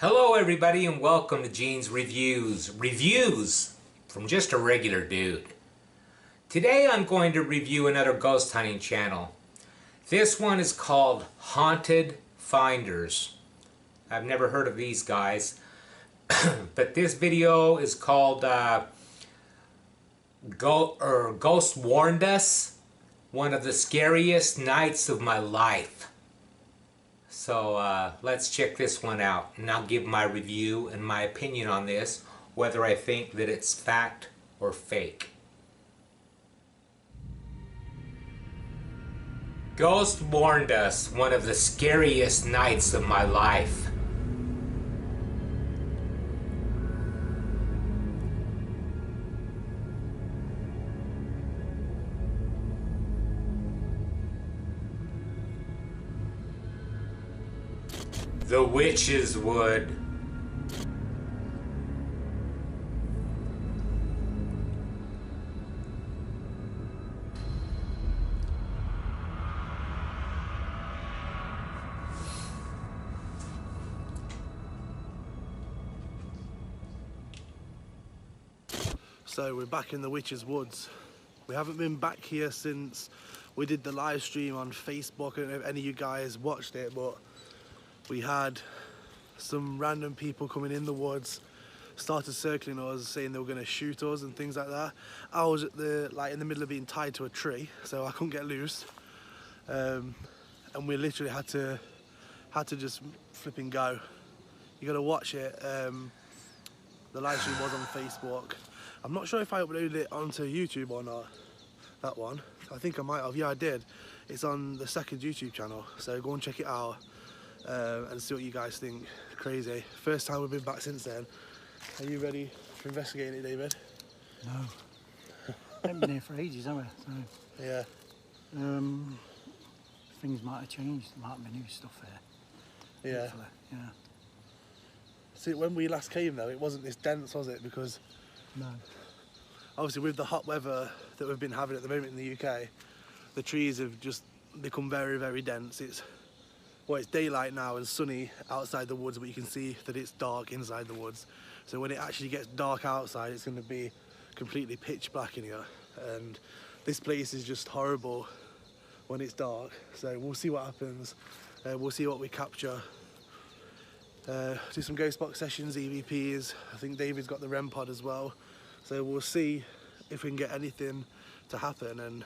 Hello everybody and welcome to Gene's Reviews. Reviews from just a regular dude. Today I'm going to review another ghost hunting channel. This one is called Haunted Finders. I've never heard of these guys. But this video is called Ghost Warned Us, one of the scariest nights of my life. So let's check this one out, and I'll give my review and my opinion on this, whether I think that it's fact or fake. Ghost Warned Us, one of the scariest nights of my life. The Witch's Wood. So we're back in the Witch's Woods. We haven't been back here since we did the live stream on Facebook. I don't know if any of you guys watched it, but we had some random people coming in the woods, started circling us, saying they were going to shoot us and things like that. I was at in the middle of being tied to a tree, so I couldn't get loose, and we literally had to just flip and go. You got to watch it. The live stream was on Facebook. I'm not sure if I uploaded it onto YouTube or not. That one, I think I might have. Yeah, I did. It's on the second YouTube channel, so go and check it out. And see what you guys think. Crazy. First time we've been back since then. Are you ready for investigating it, David? No. Haven't been here for ages, have we? So, yeah. Things might have changed. There might be new stuff here. Yeah. Hopefully. Yeah. See, when we last came though, it wasn't this dense, was it? Because no. Obviously with the hot weather that we've been having at the moment in the UK, the trees have just become very, very dense. It's daylight now and sunny outside the woods, but you can see that it's dark inside the woods. So when it actually gets dark outside, it's going to be completely pitch black in here. And this place is just horrible when it's dark. So we'll see what happens. We'll see what we capture. Do some ghost box sessions, EVPs. I think David's got the REM pod as well. So we'll see if we can get anything to happen, and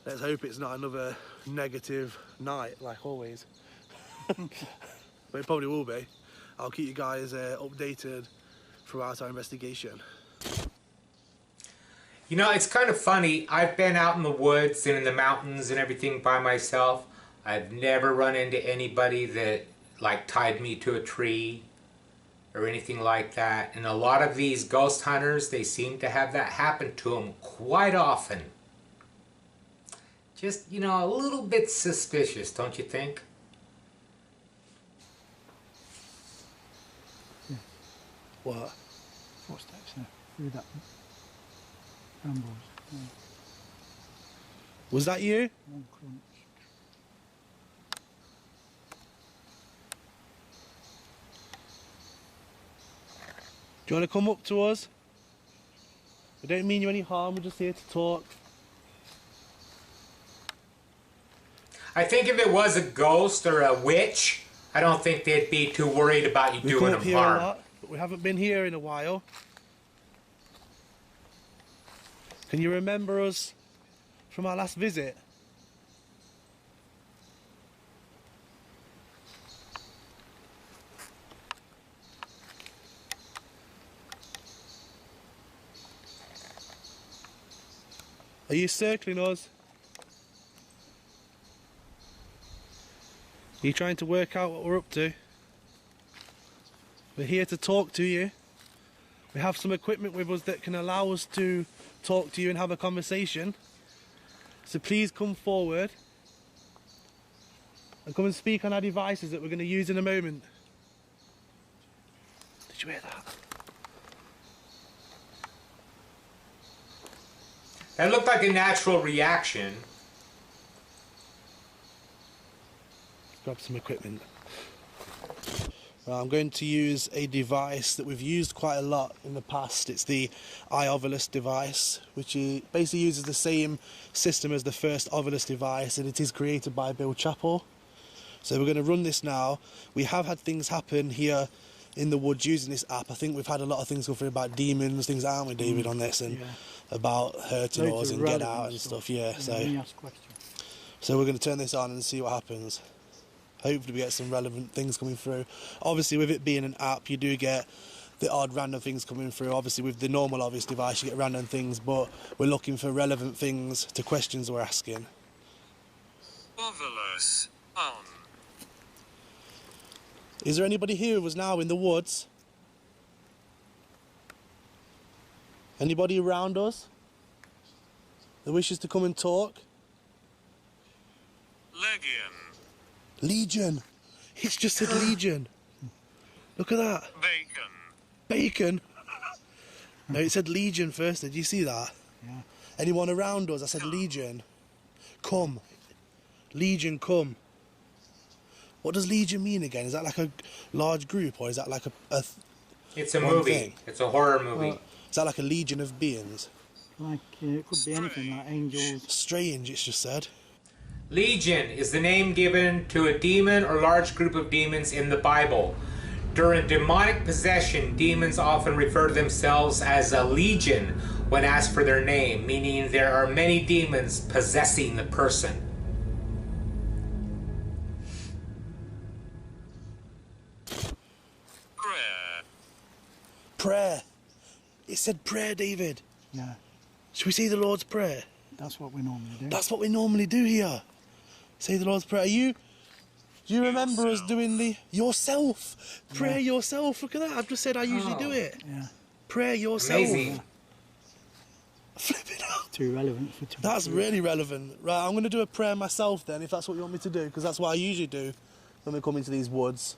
let's hope it's not another negative night like always. But it probably will be. I'll keep you guys updated throughout our investigation. You know, it's kind of funny. I've been out in the woods and in the mountains and everything by myself. I've never run into anybody that like tied me to a tree or anything like that. And a lot of these ghost hunters, they seem to have that happen to them quite often. Just, you know, a little bit suspicious, don't you think? Yeah. What? Footsteps through that brambles. Yeah. Was that you? One crunch. Do you want to come up to us? We don't mean you any harm, we're just here to talk. I think if it was a ghost or a witch, I don't think they'd be too worried about you doing them harm. A lot, but we haven't been here in a while. Can you remember us from our last visit? Are you circling us? Are you trying to work out what we're up to? We're here to talk to you. We have some equipment with us that can allow us to talk to you and have a conversation. So please come forward and come and speak on our devices that we're going to use in a moment. Did you hear that? That looked like a natural reaction. Grab some equipment. I'm going to use a device that we've used quite a lot in the past. It's the iOvilus device, which basically uses the same system as the first Ovilus device, and it is created by Bill Chappell. So we're going to run this now. We have had things happen here in the woods using this app. I think we've had a lot of things go through about demons, things, aren't we, David, on this, and about hurting us and get out and stuff. Yeah, so we're going to turn this on and see what happens. Hopefully we get some relevant things coming through. Obviously, with it being an app, you do get the odd random things coming through. Obviously, with the normal obvious device, you get random things, but we're looking for relevant things to questions we're asking. Ovilus on. Is there anybody here who was now in the woods? Anybody around us that wishes to come and talk? Legion. Legion. It's just said Legion. Look at that. Bacon. Bacon. No, it said Legion first. Did you see that? Yeah. Anyone around us? I said Legion. Come. Legion, come. What does Legion mean again? Is that like a large group, or is that like a It's a one movie. thing? It's a horror movie. Is that like a legion of beings? Like, it could be anything, like angels. Strange, it's just said. Legion is the name given to a demon or large group of demons in the Bible. During demonic possession, demons often refer to themselves as a legion when asked for their name, meaning there are many demons possessing the person. Prayer. Prayer. It said prayer, David. Yeah, Should we say the Lord's Prayer? that's what we normally do. That's what we normally do here. Say the Lord's Prayer. Do you remember us doing the yourself? Pray yourself. Look at that. I've just said I usually do it. Yeah, Pray yourself. Amazing. Flip it out. too relevant for today. That's really relevant. Right, I'm going to do a prayer myself then, if that's what you want me to do, because that's what I usually do when we come into these woods.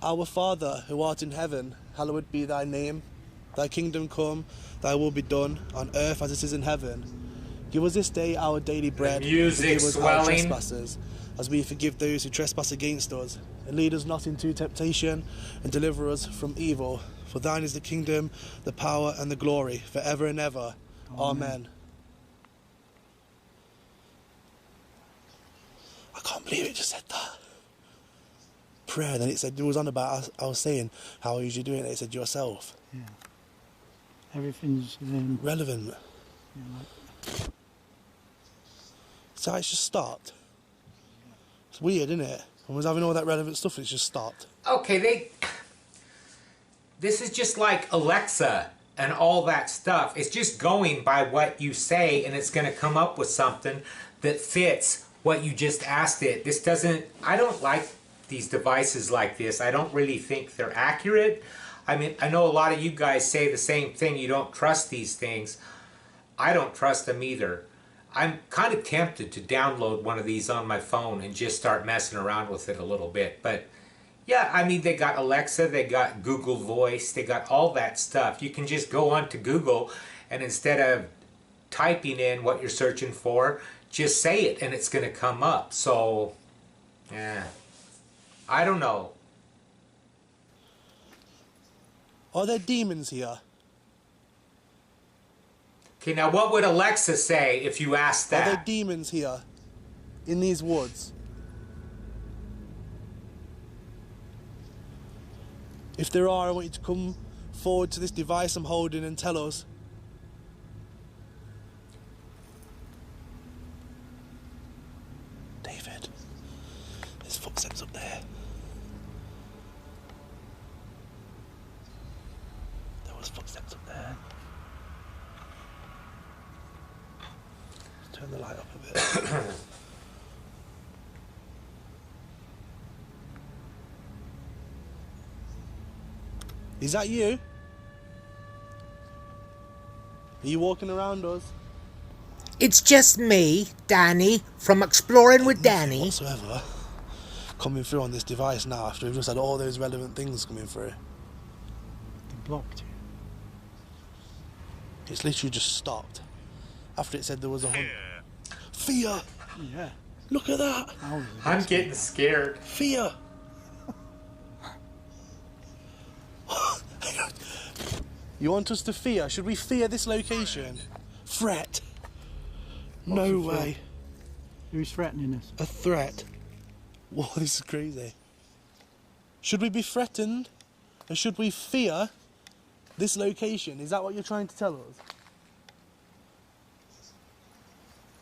Our Father, who art in heaven, hallowed be thy name. Thy kingdom come, thy will be done, on earth as it is in heaven. Give us this day our daily bread. music Forgive us our swelling. trespasses, as we forgive those who trespass against us. And lead us not into temptation, and deliver us from evil. For thine is the kingdom, the power, and the glory, forever and ever. Amen. I can't believe it just said that. Prayer, then it said, it was on about, I was saying how I usually do it, and it said yourself. Yeah. Everything's Relevant. yeah, like, So it's just stopped. It's weird, isn't it? I was having all that relevant stuff and it's just stopped. Okay, this is just like Alexa and all that stuff. It's just going by what you say, and it's going to come up with something that fits what you just asked it. This doesn't, I don't like these devices like this. I don't really think they're accurate. I mean, I know a lot of you guys say the same thing. You don't trust these things. I don't trust them either. I'm kind of tempted to download one of these on my phone and just start messing around with it a little bit. But yeah, I mean, they got Alexa, they got Google Voice, they got all that stuff. You can just go onto Google, and instead of typing in what you're searching for, just say it and it's going to come up. So, yeah, I don't know. Are there demons here? Okay, now what would Alexa say if you asked Are there that? demons here? In these woods? If there are, I want you to come forward to this device I'm holding and tell us. David, there's footsteps up there. There was footsteps up there. Let's turn the light up a bit. Is that you? Are you walking around us? It's just me, Danny, from Exploring with Danny. Whatsoever coming through on this device now after we've just had all those relevant things coming through. they blocked you. It's literally just stopped. After it said there was a Fear. Fear! Yeah. Look at that! I was I'm getting scared. Fear! You want us to fear? Should we fear this location? Threat? No What's a threat? way. Who's threatening us? A threat? Whoa, this is crazy. Should we be threatened? Or should we fear this location? Is that what you're trying to tell us?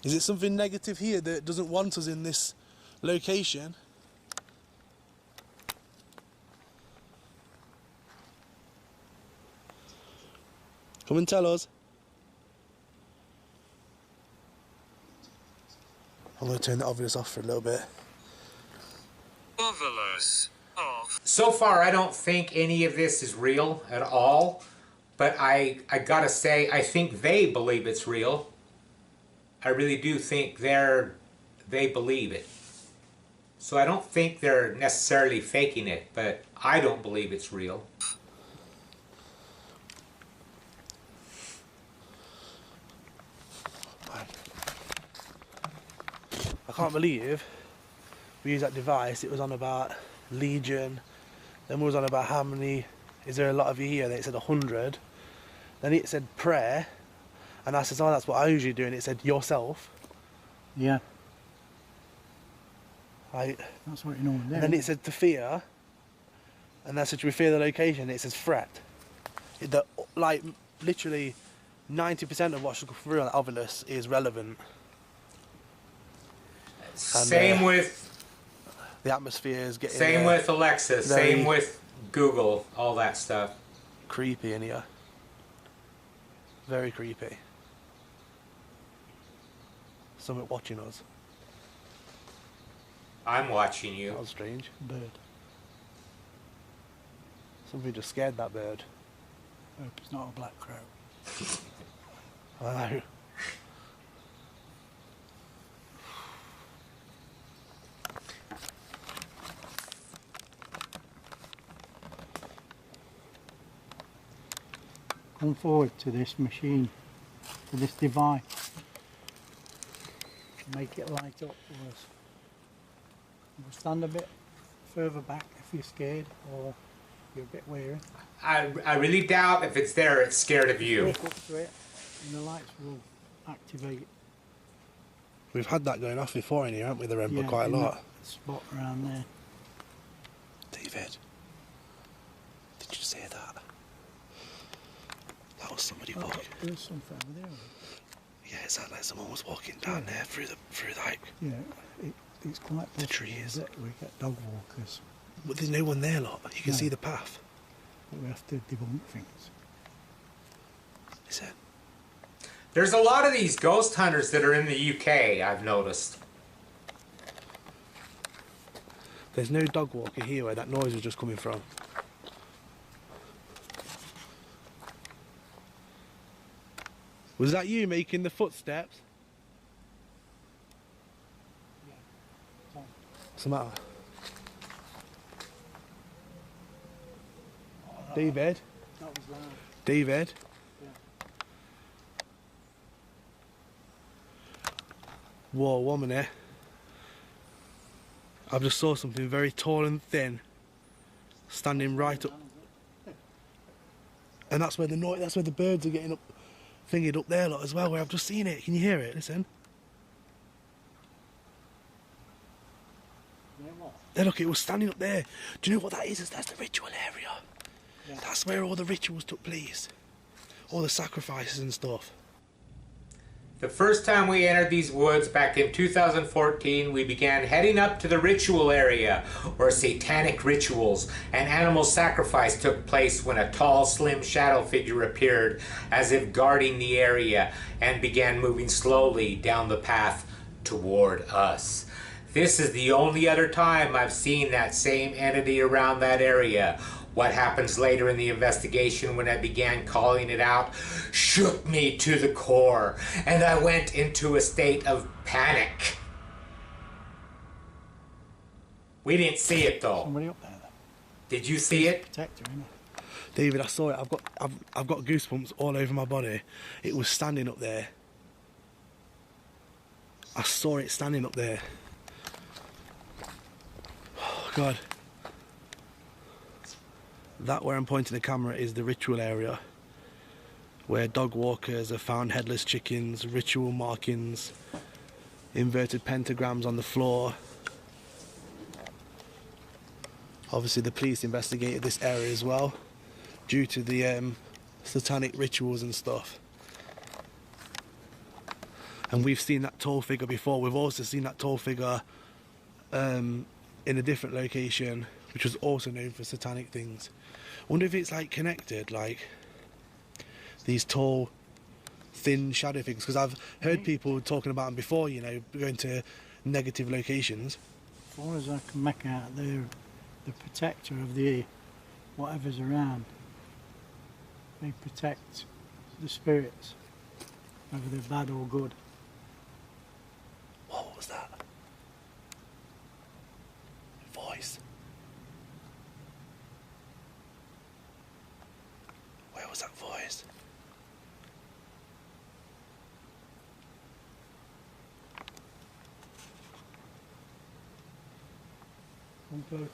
Is it something negative here that doesn't want us in this location? Come and tell us. I'm going to turn the obvious off for a little bit. Marvelous. Off. So far, I don't think any of this is real at all, but I gotta say, I think they believe it's real. I really do think they believe it. So I don't think they're necessarily faking it, but I don't believe it's real. I can't believe we used that device. It was on about Legion, then we was on about how many, is there a lot of you here? Then it said 100, then it said prayer, and I said, oh, that's what I usually do, and it said yourself. Yeah, Right. that's what you know. And then it said to fear, and I said, should we fear the location? And it says threat. Like, literally 90% of what's through on that obelisk is relevant. Same with The atmosphere is getting same with Alexa, very- same with Google, all that stuff. creepy in here. Very creepy. Something watching us. I'm watching you. That was strange. Bird. Something just scared that bird. Hope it's not a black crow. I know. Come forward to this machine, to this device. Make it light up for us. We'll stand a bit further back if you're scared or you're a bit weary. I really doubt if it's there, it's scared of you. Walk up to it and the lights will activate. We've had that going off before in here, haven't we, the Rempa, Yeah, quite a in lot. that spot around there. David, did you say that? That was somebody Oh, walking. there's something over there. Yeah, it sounded like someone was walking down there through like. Yeah, it's quite The possible trees. that we get dog walkers. But there's no one there, lot. You can No. see the path. But we have to debunk things. Is it? There's a lot of these ghost hunters that are in the UK, I've noticed. There's no dog walker here where that noise was just coming from. Was that you making the footsteps? What's the matter? David? That was loud. David? Whoa, 1 minute. I've just saw something very tall and thin standing right up, and that's where the birds are getting up, thingied up there, lot, as well. Where I've just seen it. Can you hear it? Listen. Yeah, what? There, look, it was standing up there. Do you know what that is? That's the ritual area. Yeah. That's where all the rituals took place, all the sacrifices and stuff. The first time we entered these woods back in 2014, we began heading up to the ritual area, where satanic rituals and animal sacrifice took place when a tall, slim shadow figure appeared as if guarding the area and began moving slowly down the path toward us. This is the only other time I've seen that same entity around that area. What happens later in the investigation when I began calling it out shook me to the core, and I went into a state of panic. We didn't see it though. Somebody up there then. Did you see it? Protector, innit? David, I saw it. I've got goosebumps all over my body. It was standing up there. I saw it standing up there. Oh God. That where I'm pointing the camera is the ritual area. where dog walkers have found headless chickens, ritual markings, inverted pentagrams on the floor. Obviously the police investigated this area as well due to the satanic rituals and stuff. And we've seen that tall figure before. We've also seen that tall figure in a different location, which was also known for satanic things. I wonder if it's like connected, like these tall, thin shadow figures, because I've heard people talking about them before, you know, going to negative locations. As far as I can make out, they're the protector of the whatever's around. They protect the spirits, whether they're bad or good. What was that? Voice. Where was that voice? Come closer.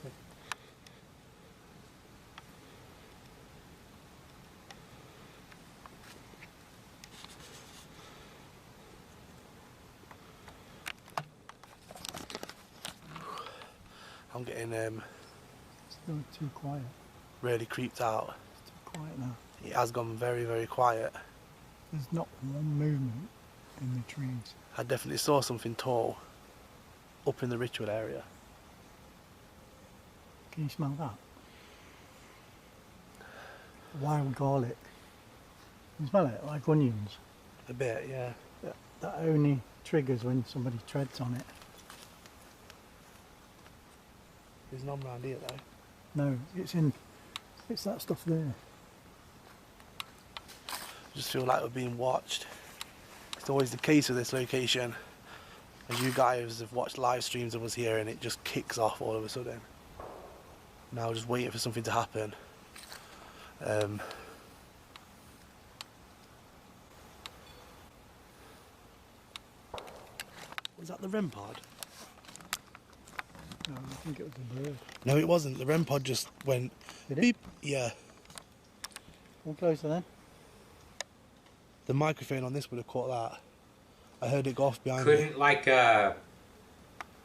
I'm getting It's still too quiet. really creeped out. It's too quiet now. It has gone very, very quiet. There's not one movement in the trees. I definitely saw something tall up in the ritual area. Can you smell that? Wild garlic. You smell it? Like onions. A bit, yeah. That only triggers when somebody treads on it. There's none around here though. No, it's that stuff there. I just feel like we're being watched. It's always the case with this location. And you guys have watched live streams of us here and it just kicks off all of a sudden. Now we're just waiting for something to happen. Was that the REM pod? No, I think it was a bird. No, it wasn't. The REM pod just went Did it? beep. Yeah. Come closer then. The microphone on this would have caught that. I heard it go off behind me. Couldn't like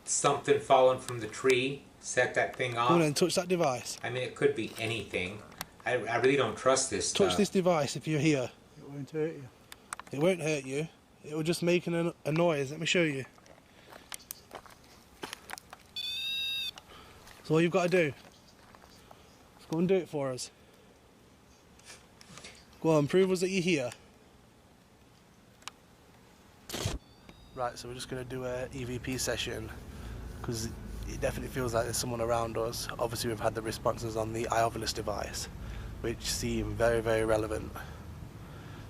something falling from the tree set that thing off? Go on and touch that device. I mean, it could be anything. I really don't trust this stuff. Touch this device if you're here. It won't hurt you. It won't hurt you. It will just make a noise. Let me show you. That's all you've got to do. Let's go and do it for us. Go on, prove us that you're here. Right, so we're just going to do a EVP session because it definitely feels like there's someone around us. Obviously we've had the responses on the Iovolus device, which seem very, very relevant.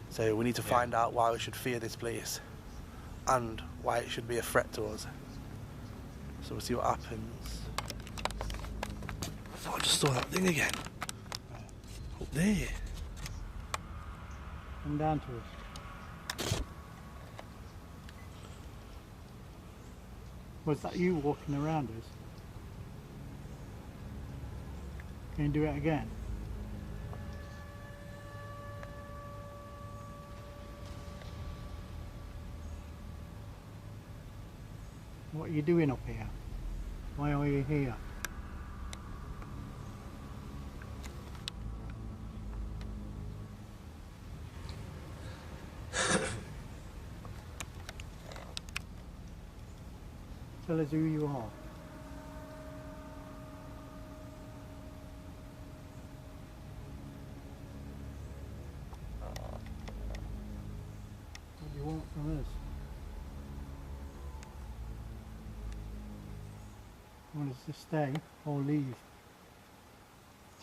So we need to find out why we should fear this place and why it should be a threat to us. So we'll see what happens. Oh, I just saw that thing again. Up there. Come down to us. Was that you walking around us? Can you do it again? What are you doing up here? Why are you here? Tell us who you are. What do you want from us? You want us to stay or leave?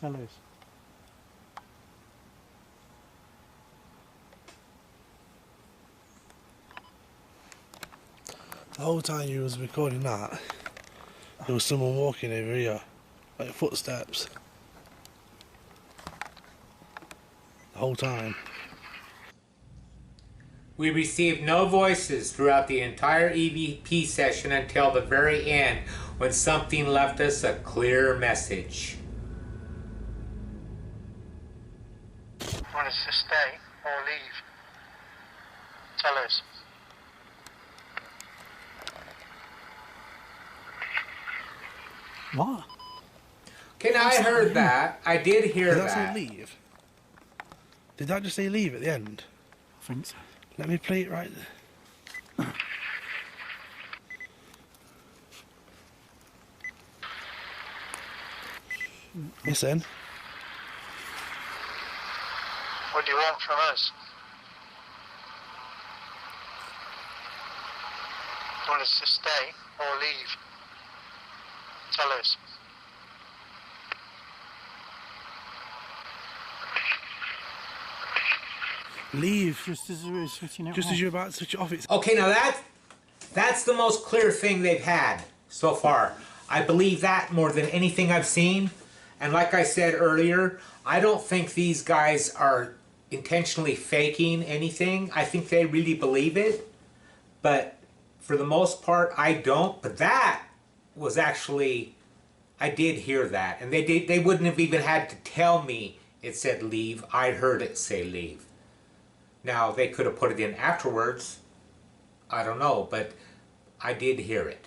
Tell us. The whole time you was recording that, there was someone walking over here, like footsteps. The whole time. We received no voices throughout the entire EVP session until the very end, when something left us a clear message. Want us to stay or leave. Tell us. What? Okay, now I heard that. I did hear Did that that. say leave? Did that just say leave at the end? I think so. Let me play it right there. Listen. What do you want from us? Do you want us to stay or leave? Tell us. Leave. Just as we were switching it Just off. as you're about to switch it off, it's... Okay, now that's the most clear thing they've had so far. I believe that more than anything I've seen. And like I said earlier, I don't think these guys are intentionally faking anything. I think they really believe it. But for the most part, I don't. But that was actually, I did hear that. And they wouldn't have even had to tell me it said leave. I heard it say leave. Now, they could have put it in afterwards. I don't know, but I did hear it.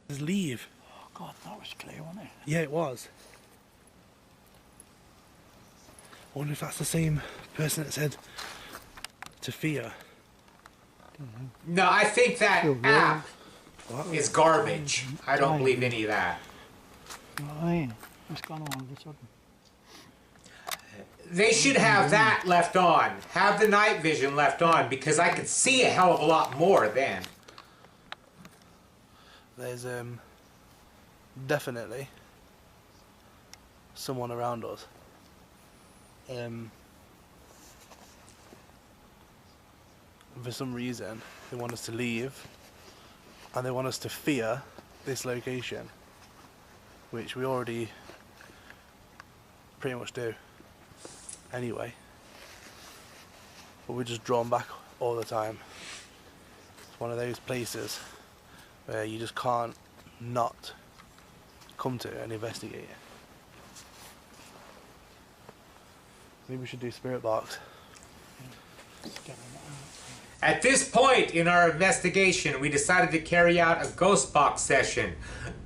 Just leave. Oh, God, that was clear, wasn't it? Yeah, it was. I wonder if that's the same person that said to fear. No, I think that Sure, app What? is garbage. I don't believe any of that. You know what I mean? What's gone on all of a sudden? They should have that left on. Have the night vision left on, because I could see a hell of a lot more then. There's definitely someone around us. For some reason, they want us to leave, and they want us to fear this location, which we already pretty much do anyway. But we're just drawn back all the time. It's one of those places where you just can't not come to and investigate it. Maybe we should do spirit box. At this point in our investigation, we decided to carry out a ghost box session.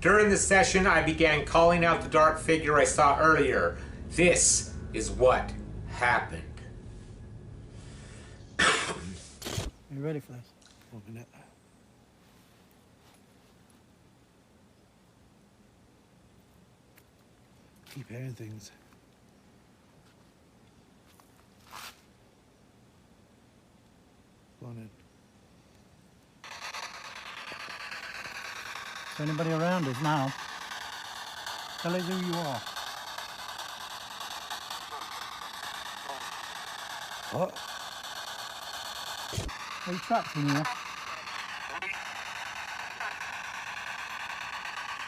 During the session, I began calling out the dark figure I saw earlier. This is what happened. Are you ready for this? 1 minute. Keep hearing things. Go on in. Is anybody around us now? Tell us who you are. What? Are you trapped in here?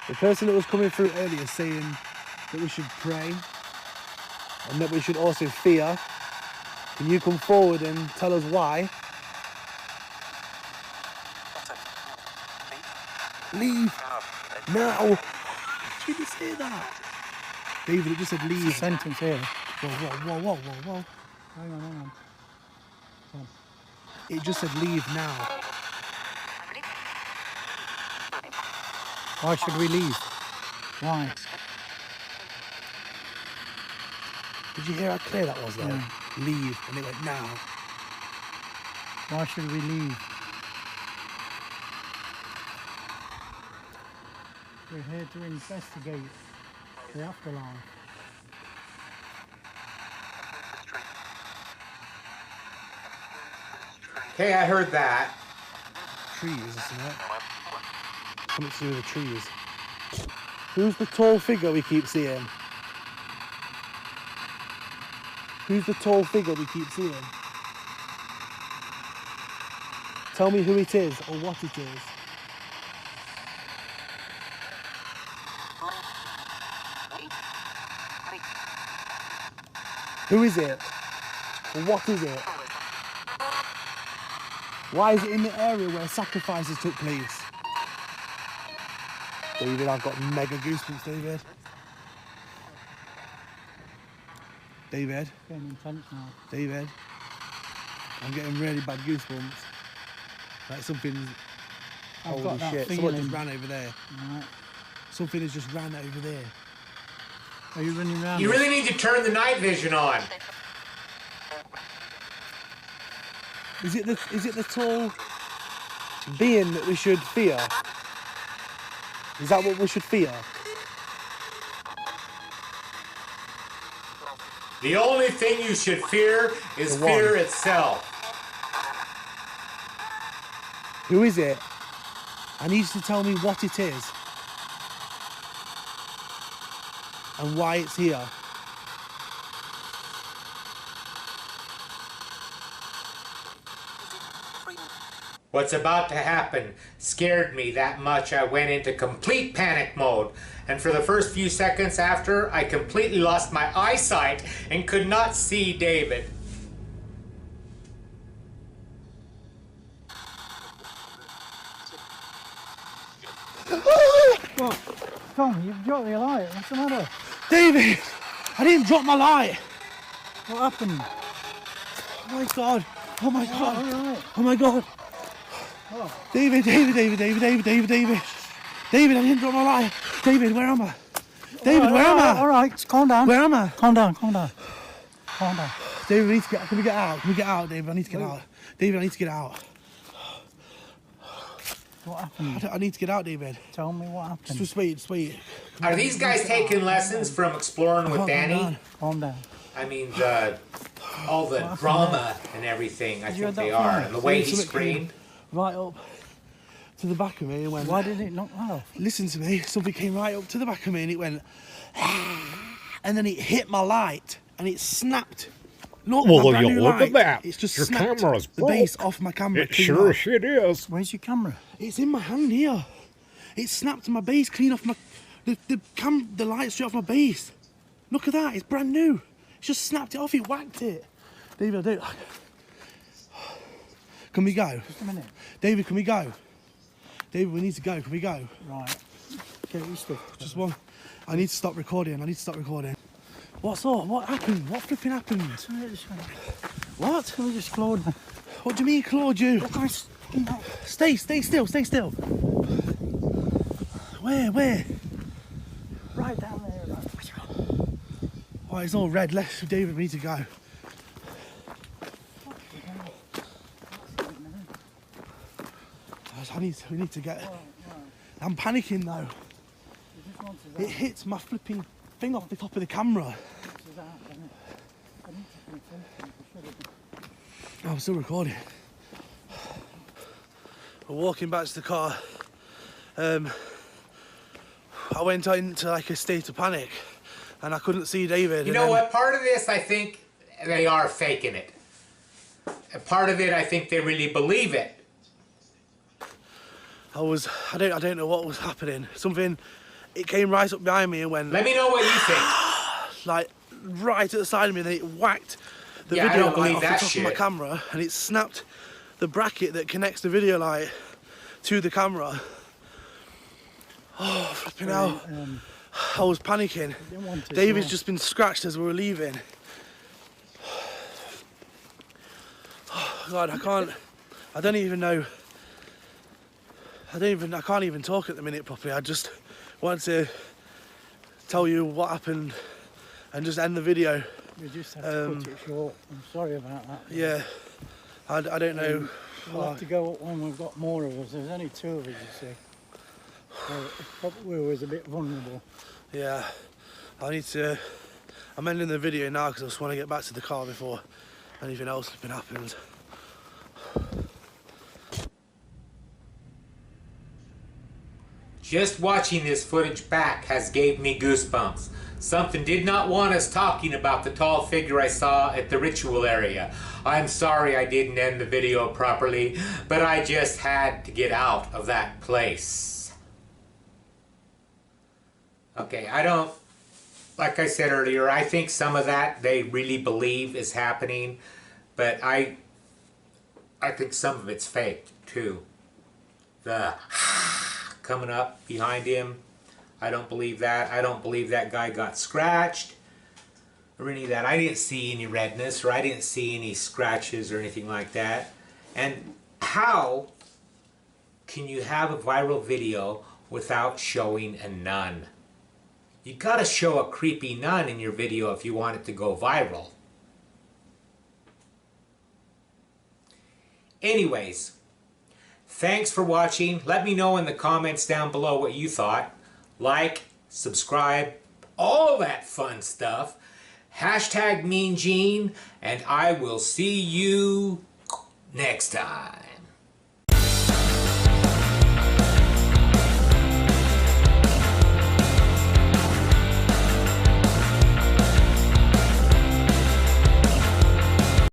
The person that was coming through earlier saying that we should pray and that we should also fear. Can you come forward and tell us why? Leave now. Did you say that? David, it just said leave. Sentence here. Whoa, whoa, whoa, whoa, whoa, whoa. Hang on, hang on. It just said leave now. Why should we leave? Why? Did you hear how clear that was though? Yeah. Leave, and it went now. Why should we leave? We're here to investigate the afterlife. Okay, I heard that. Trees, isn't it? Something to do with the trees. Who's the tall figure we keep seeing? Who's the tall figure we keep seeing? Tell me who it is or what it is. Who is it? Or what is it? Why is it in the area where sacrifices took place? David, I've got mega goosebumps, David. David, Getting intense now. David. I'm getting really bad goosebumps. Like something's... I've Holy got that shit, feeling. someone just ran over there. Right. Something has just ran over there. Are you running around? You really need to turn the night vision on. Is it the tall being that we should fear? Is that what we should fear? The only thing you should fear is The one. fear itself. Who is it? I need you to tell me what it is. And why it's here. What's about to happen scared me that much I went into complete panic mode. And for the first few seconds after, I completely lost my eyesight and could not see David. What? Tom, you've dropped your light. What's the matter? David! I didn't drop my light! What happened? Oh my god! Oh my god! All right. Oh my god! David! David, I didn't drop my light! David, where am I? David, where am I? All right, calm down. Where am I? Calm down, calm down. Calm down. David, we need to get, can we get out? Can we get out, David? I need to get out. David, I need to get out. What happened? I need to get out, David. Tell me what happened. Just wait. Are these guys taking lessons from Exploring with Danny? Calm down. I mean, all the drama and everything, I You think had they that are. fire? And the way he Something screamed. Right up to the back of me and went... Why did it knock that off? Listen to me. Something came right up to the back of me and it went... And then it hit my light and it snapped. Look, Well, my brand you new look at light. that. It's just Your snapped camera's the broke. base off my camera. It clean sure off. shit is. Where's your camera? It's in my hand here. It snapped my base clean off my... The light straight off my base. Look at that. It's brand new. It's just snapped it off. It whacked it. David, I don't... Can we go? Just a minute. David, can we go? David, we need to go. Can we go? Right. Get your stuff. Just one. I need to stop recording. What's up? What happened? What flipping happened? What? Can we just Claude? What do you mean, Claude, you? Look, I'm sticking out. Stay still. Where? Right down there. Right. Oh, it's all red. Let's, David, we need to go. We need to get... I'm panicking though. It hits my flipping thing off the top of the camera. Oh, I'm still recording. We're walking back to the car. I went into like a state of panic and I couldn't see David. You know what? Part of this, I think they are faking it. And part of it, I think they really believe it. I don't know what was happening. Something, it came right up behind me and went... Let me know what you think. Like, right at the side of me, and then it whacked the Yeah, I video don't light believe off the that top of my shit. camera, and it snapped the bracket that connects the video light to the camera. Oh, flipping hell. I was panicking. David's just been scratched as we were leaving. Oh, God, I don't even know. I can't even talk at the minute properly. I just wanted to tell you what happened and just end the video. We just have to cut it short. I'm sorry about that. Yeah, I don't know. We'll have to go up when we've got more of us. There's only 2 of us, you see. So probably was a bit vulnerable. Yeah, I'm ending the video now because I just want to get back to the car before anything else has been happened. Just watching this footage back has gave me goosebumps. Something did not want us talking about the tall figure I saw at the ritual area. I'm sorry I didn't end the video properly, but I just had to get out of that place. Okay, like I said earlier, I think some of that they really believe is happening, but I think some of it's fake too. The coming up behind him, I don't believe that. I don't believe that guy got scratched. or any of that. I didn't see any redness, or I didn't see any scratches or anything like that. And how can you have a viral video without showing a nun? You gotta show a creepy nun in your video if you want it to go viral. Anyways, thanks for watching. Let me know in the comments down below what you thought. Like, subscribe, all that fun stuff. Hashtag Mean Gene, and I will see you next time.